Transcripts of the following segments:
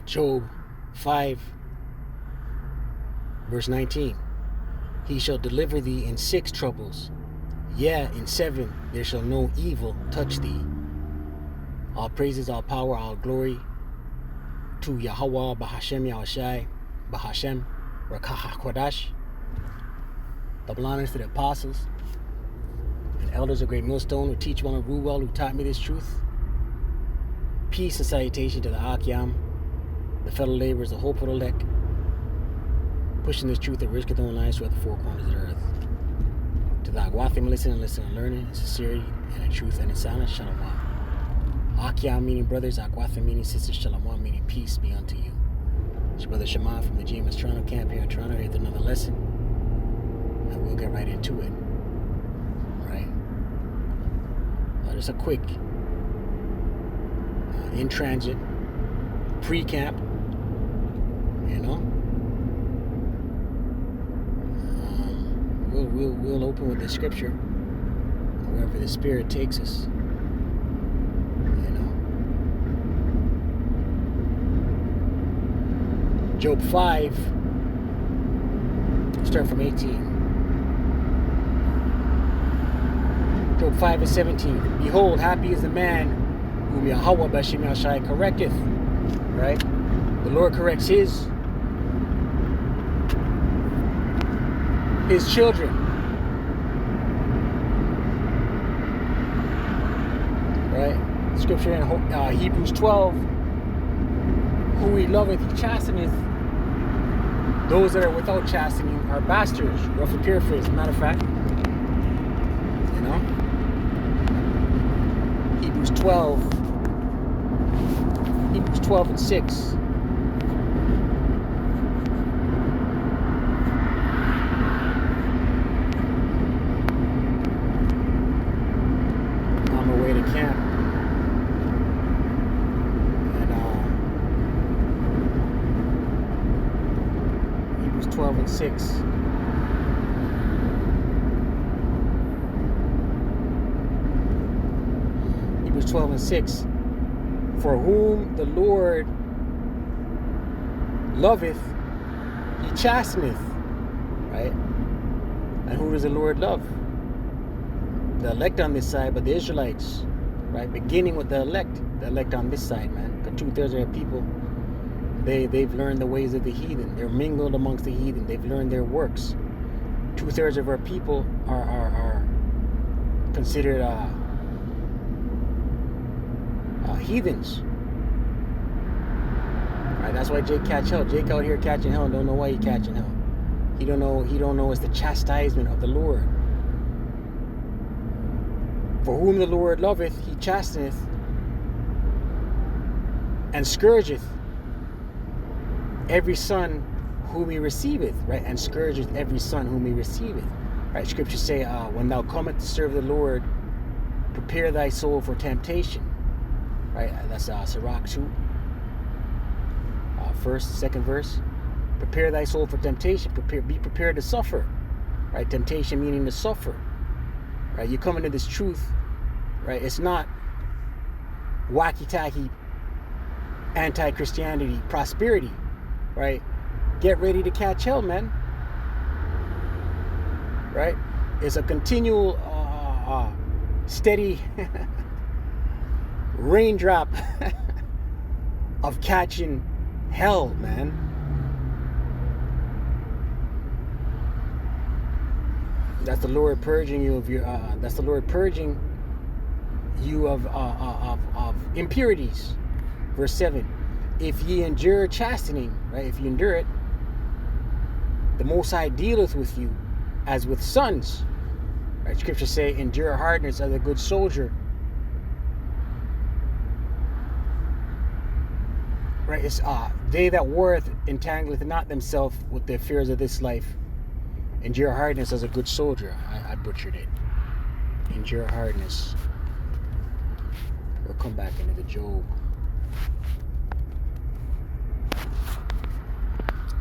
Job 5, verse 19. He shall deliver thee in 6 troubles. Yeah, in 7 there shall no evil touch thee. All praises, all power, all glory to Yahweh, Bahashem, Yahushai, Bahashem, Rakaha Kodash. Double honors to the apostles and elders of Great Millstone who teach well and rule well, who taught me this truth. Peace and salutation to the Akyam, the fellow laborers, the whole elect, pushing this truth at risk of their own lives throughout the 4 corners of the earth. To the Agwathim, listen and learning in sincerity and in truth and in silence, Shalom. Akyam meaning brothers, Agwathim meaning sisters, Shalom meaning peace be unto you. It's your brother Shema from the GMS Toronto camp here in Toronto, here with another lesson. And we'll get right into it. Right? Just a quick in transit, pre-camp, you know. We'll open with the scripture wherever the Spirit takes us. You know. Job 5, start from 18. Job 5 and 17. Behold, happy is the man whom Yahweh Bashim Yashai correcteth. Right? The Lord corrects his children. Right? Scripture in Hebrews 12. Who he loveth, he chasteneth. Those that are without chastening are bastards. Roughly paraphrase, as a matter of fact. You know? Hebrews 12 and 6. On my way to camp. And Hebrews 12 and 6. Hebrews 12 and 6. For whom the Lord loveth, he chasteneth. Right? And who does the Lord love? The elect on this side, but the Israelites. Right? Beginning with the elect on this side, man. But 2/3 of their people, they've learned the ways of the heathen. They're mingled amongst the heathen. They've learned their works. 2/3 of our people are considered heathens. Right? That's why Jake catch hell. Jake out here catching hell and don't know why he catching hell. He don't know it's the chastisement of the Lord. For whom the Lord loveth, he chasteneth and scourgeth every son whom he receiveth. Right? And scourgeth every son whom he receiveth. Right? Scriptures say, when thou comest to serve the Lord, prepare thy soul for temptation. Right? That's Sirach 2. First, second verse. Prepare thy soul for temptation. Be prepared to suffer. Right? Temptation meaning to suffer. Right? You come into this truth. Right? It's not wacky-tacky anti-Christianity prosperity. Right? Get ready to catch hell, man. Right? It's a continual steady raindrop of catching hell, man. That's the Lord purging you of your. That's the Lord purging you of impurities. Verse 7. If ye endure chastening, right? If you endure it, the Most High dealeth with you as with sons. Right? Scripture say, endure hardness as a good soldier. Right? It's they that warreth entangleth not themselves with the affairs of this life. Endure hardness as a good soldier. I butchered it. Endure hardness. We'll come back into the Job.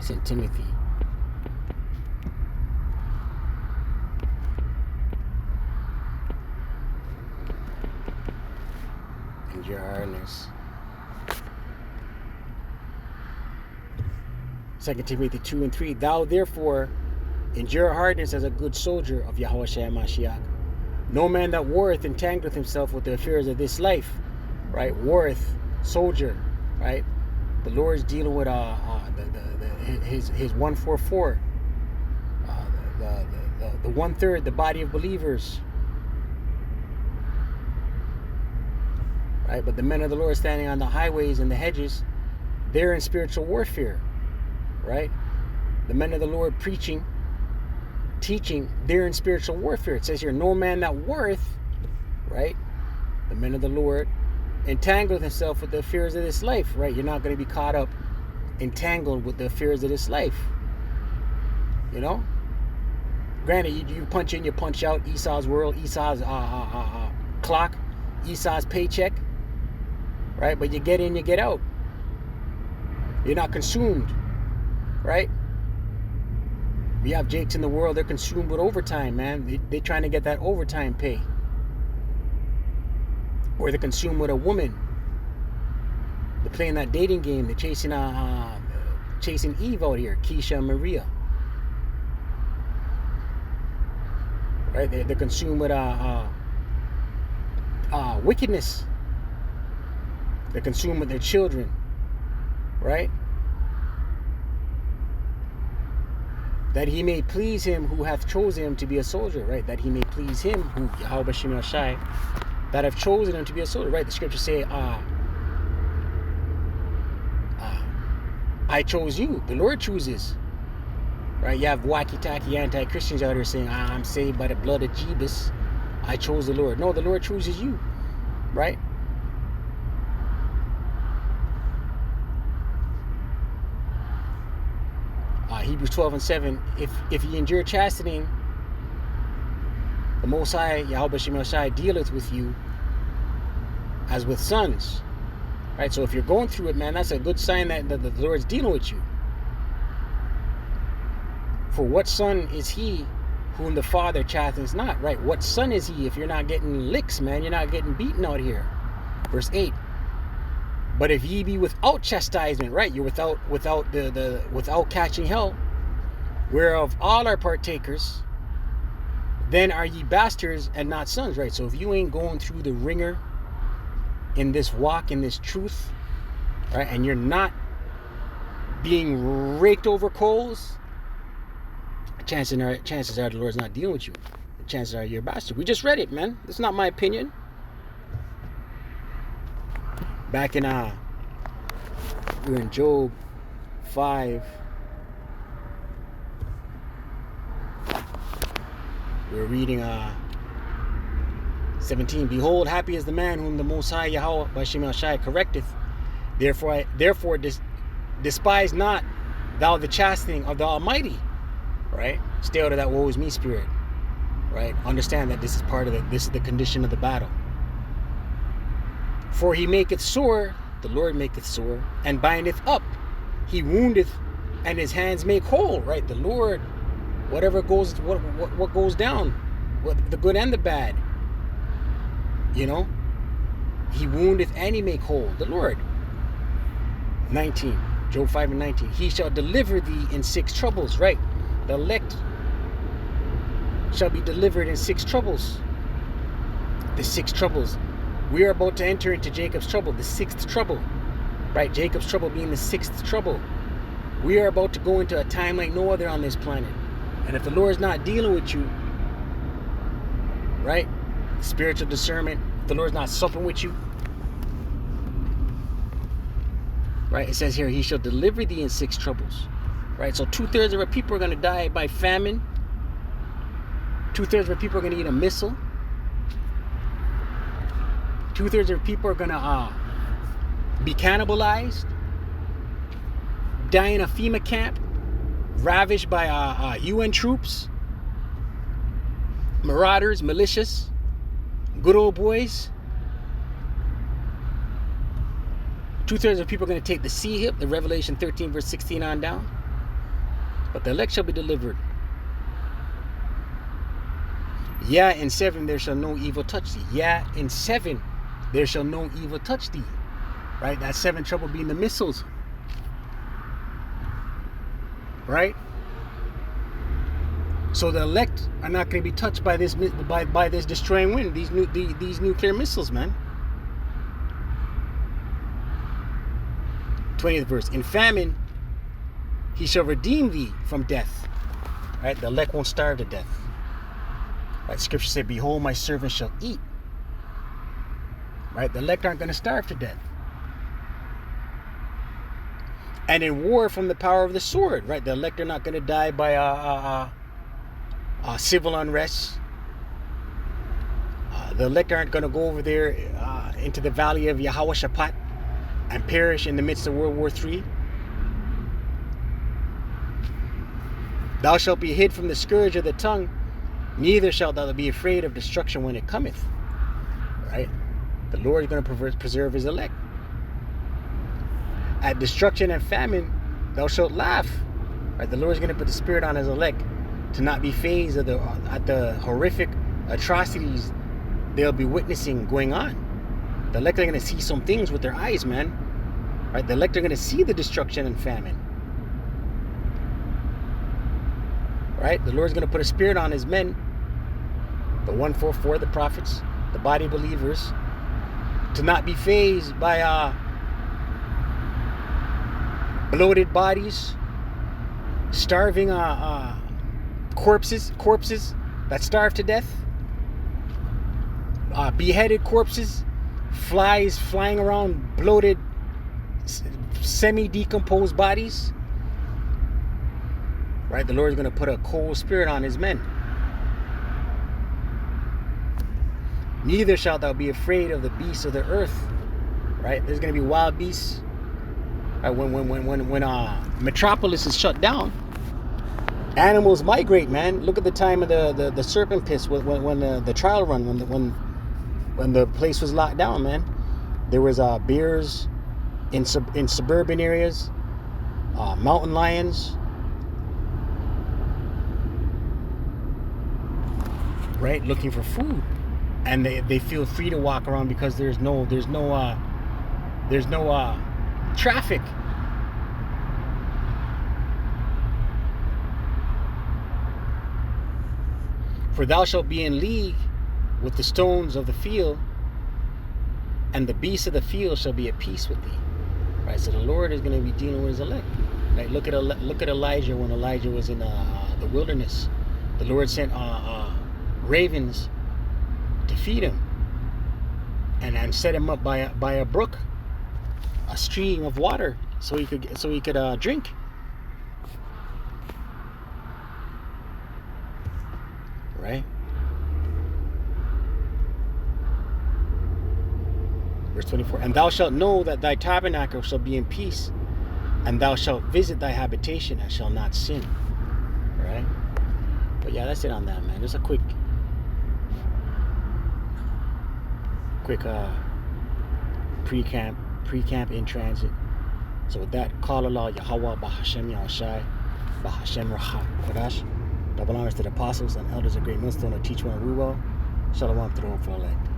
St. Timothy. Endure hardness. 2 Timothy 2:3. Thou therefore endure hardness as a good soldier of Yahweh Shai Mashiach. No man that warreth entangleth himself with the affairs of this life. Right? Warreth, soldier. Right? The Lord's dealing with his 144. The 1/3, the body of believers. Right? But the men of the Lord standing on the highways and the hedges, they're in spiritual warfare. Right? The men of the Lord preaching, teaching, they're in spiritual warfare. It says here, no man that warreth, right? The men of the Lord entangled himself with the affairs of this life, right? You're not going to be caught up, entangled with the affairs of this life. You know? Granted, you punch in, you punch out. Esau's world, Esau's clock, Esau's paycheck, right? But you get in, you get out. You're not consumed, right? We have Jakes in the world, they're consumed with overtime, man. They're trying to get that overtime pay. Or they're consumed with a woman. They're playing that dating game. They're chasing Eve out here, Keisha and Maria. Right? They're consumed with wickedness. They're consumed with their children. Right? That he may please him who hath chosen him to be a soldier, right? That he may please him who, Yahweh B'Shem Yashai, that have chosen him to be a soldier, right? The scriptures say, I chose you. The Lord chooses, right? You have wacky-tacky anti-Christians out here saying, I'm saved by the blood of Jesus. I chose the Lord. No, the Lord chooses you, right? Hebrews 12:7, if ye endure chastening, the Most High, Yahweh B'Shem Yashai, dealeth with you as with sons. Right? So if you're going through it, man, that's a good sign that the Lord's dealing with you. For what son is he whom the Father chattens not? Right? What son is he if you're not getting licks, man? You're not getting beaten out here. Verse 8. But if ye be without chastisement, right? You're without catching hell, whereof all are partakers, then are ye bastards and not sons, right? So if you ain't going through the ringer in this walk, in this truth, right, and you're not being raked over coals, chances are the Lord's not dealing with you. The chances are you're a bastard. We just read it, man. It's not my opinion. Back in we're in Job 5. We're reading 17. Behold, happy is the man whom the Most High Yahweh B'Shem Yashai correcteth. Therefore despise not thou the chastening of the Almighty. Right? Stay out of that woe is me spirit. Right? Understand that this is part of it. This is the condition of the battle. For he maketh sore, the Lord maketh sore, and bindeth up. He woundeth, and his hands make whole. Right? The Lord, whatever goes, what goes down, what the good and the bad. You know, he woundeth and he make whole. The Lord. 19, Job 5:19. He shall deliver thee in 6 troubles. Right? The elect shall be delivered in 6 troubles. The 6 troubles. We are about to enter into Jacob's trouble, the 6th trouble. Right? Jacob's trouble being the 6th trouble. We are about to go into a time like no other on this planet. And if the Lord's not dealing with you, right? Spiritual discernment, if the Lord's not supping with you, right? It says here, he shall deliver thee in 6 troubles. Right? So 2/3 of our people are going to die by famine. 2/3 of our people are going to eat a missile. 2/3 of people are gonna be cannibalized, die in a FEMA camp, ravished by UN troops, marauders, militias, good old boys. 2/3 of people are gonna take the sea hip, the Revelation 13 verse 16 on down. But the elect shall be delivered. Yeah, in 7 there shall no evil touch thee. Yeah, in 7 there shall no evil touch thee. Right? That 7th trouble being the missiles. right? So the elect are not going to be touched by this destroying wind, these nuclear missiles, man. 20th verse. In famine, he shall redeem thee from death. Right? The elect won't starve to death. Right? Scripture said, behold, my servant shall eat. Right? The elect aren't going to starve to death. And in war, from the power of the sword. Right? The elect are not going to die by civil unrest. The elect aren't going to go over there into the valley of Yehoshaphat and perish in the midst of World War III. Thou shalt be hid from the scourge of the tongue, neither shalt thou be afraid of destruction when it cometh. Right? The Lord is going to preserve his elect. At destruction and famine, thou shalt laugh. Right? The Lord is going to put the spirit on his elect to not be fazed at the horrific atrocities they'll be witnessing going on. The elect are going to see some things with their eyes, man. Right? The elect are going to see the destruction and famine. Right? The Lord's going to put a spirit on his men, the 144, the prophets, the body believers, to not be fazed by bloated bodies, starving corpses that starve to death, beheaded corpses, flies flying around, bloated, semi-decomposed bodies. Right? The Lord is going to put a cold spirit on his men. Neither shalt thou be afraid of the beasts of the earth. Right? There's going to be wild beasts. Right? When Metropolis is shut down, animals migrate, man. Look at the time of the serpent pits when the trial run, when the place was locked down, man. There was bears in suburban areas, mountain lions. Right, looking for food, and they feel free to walk around because there's no traffic. For thou shalt be in league with the stones of the field, and the beasts of the field shall be at peace with thee. Right, so the Lord is going to be dealing with his elect. Right, look at Elijah when Elijah was in the wilderness. The Lord sent ravens to feed him, and set him up by a brook, a stream of water, so he could drink. Right? Verse 24. And thou shalt know that thy tabernacle shall be in peace, and thou shalt visit thy habitation and shall not sin. Right? But yeah, that's it on that, man. Just a quick pre-camp in transit. So with that, call Allah Yahweh Bahashem Yahushai Bahashem Rahat Kodash. Double honors to the apostles and elders of Great Millstone to teach one we well. Shalom to the hopeful elect.